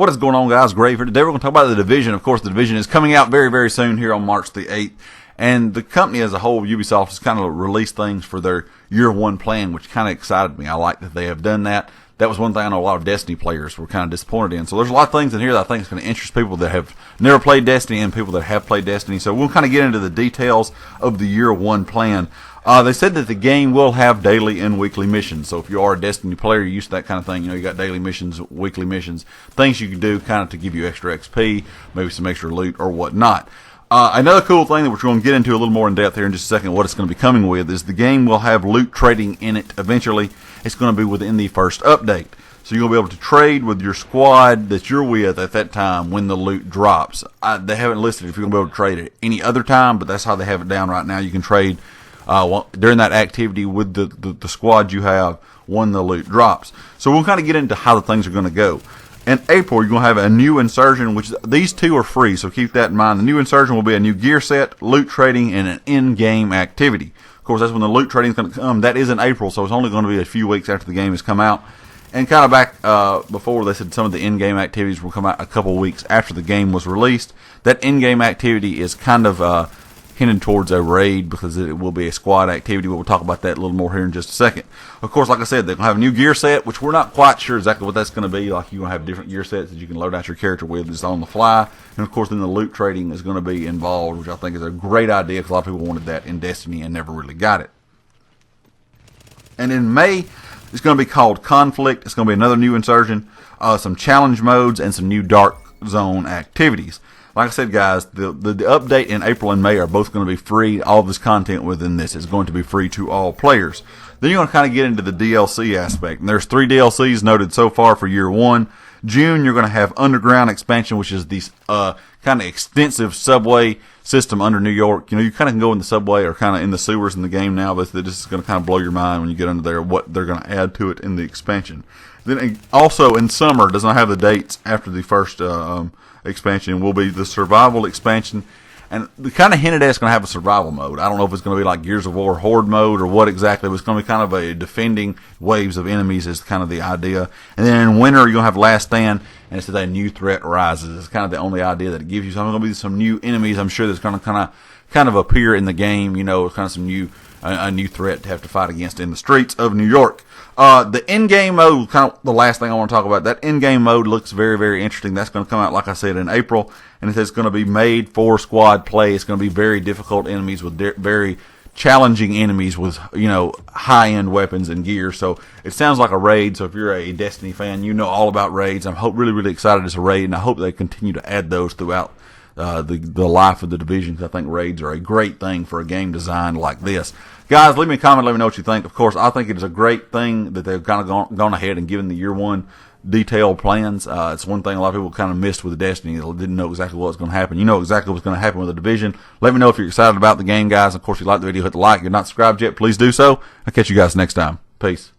What is going on, guys? Grave here. Today we're going to talk about the Division. Of course, the Division is coming out very, very soon here on March the 8th. And the company as a whole, Ubisoft, has kind of released things for their year one plan, which kind of excited me. I like that they have done that. That was one thing I know a lot of Destiny players were kind of disappointed in. So there's a lot of things in here that I think is going to interest people that have never played Destiny and people that have played Destiny. So we'll kind of get into the details of the year one plan. They said that the game will have daily and weekly missions. So if you are a Destiny player, you're used to that kind of thing. You know, you got daily missions, weekly missions, things you can do kind of to give you extra XP, maybe some extra loot or whatnot. Another cool thing that we're going to get into a little more in depth here in just a second, what it's going to be coming with, is the game will have loot trading in it eventually. It's going to be within the first update. So you're going to be able to trade with your squad that you're with at that time when the loot drops. They haven't listed if you're going to be able to trade at any other time, but that's how they have it down right now. You can trade during that activity with the squad you have when the loot drops. So we'll kind of get into how the things are going to go. In April, you're going to have a new insurgent, which these two are free, so keep that in mind. The new insurgent will be a new gear set, loot trading, and an in-game activity. Of course, that's when the loot trading is going to come. That is in April, so it's only going to be a few weeks after the game has come out. And kind of back before, they said some of the in-game activities will come out a couple weeks after the game was released. That in-game activity is kind of hinted towards a raid because it will be a squad activity. We'll talk about that a little more here in just a second. Of course, like I said, they're going to have a new gear set, which we're not quite sure exactly what that's going to be. Like, you're going to have different gear sets that you can load out your character with just on the fly. And, of course, then the loot trading is going to be involved, which I think is a great idea because a lot of people wanted that in Destiny and never really got it. And in May, it's going to be called Conflict. It's going to be another new insurgent, some challenge modes, and some new dark zone activities. Like I said, guys, the update in April and May are both going to be free. All of this content within this is going to be free to all players. Then you're going to kind of get into the DLC aspect. And there's 3 DLCs noted so far for year one. June, you're going to have Underground Expansion, which is the kind of extensive subway system under New York. You know, you kind of can go in the subway or kind of in the sewers in the game now, but this is going to kind of blow your mind when you get under there, what they're going to add to it in the expansion. Then also in summer, does not have the dates after the first expansion, will be the survival expansion. And they kind of hinted at it's going to have a survival mode. I don't know if it's going to be like Gears of War Horde mode or what exactly, but it's going to be kind of a defending waves of enemies is kind of the idea. And then in winter, you're going to have Last Stand, and it says a new threat rises. It's kind of the only idea that it gives you. So there's going to be some new enemies, I'm sure, that's going to kind of appear in the game, you know, kind of some new a new threat to have to fight against in the streets of New York. The in-game mode, kind of the last thing I want to talk about, that in-game mode looks very, very interesting. That's going to come out, like I said, in April, and it says it's going to be made for squad play. It's going to be very difficult enemies with very challenging enemies with, you know, high-end weapons and gear. So it sounds like a raid. So if you're a Destiny fan, you know all about raids. I'm really, really excited it's a raid, and I hope they continue to add those throughout the life of the Division, because I think raids are a great thing for a game designed like this. Guys, leave me a comment, let me know what you think. Of course, I think it is a great thing that they've kind of gone ahead and given the year one detailed plans. It's one thing a lot of people kind of missed with Destiny. They didn't know exactly what was going to happen. You know exactly what's going to happen with the Division. Let me know if you're excited about the game, guys. Of course, if you like the video, hit the like. If you're not subscribed yet, please do so. I'll catch you guys next time. Peace.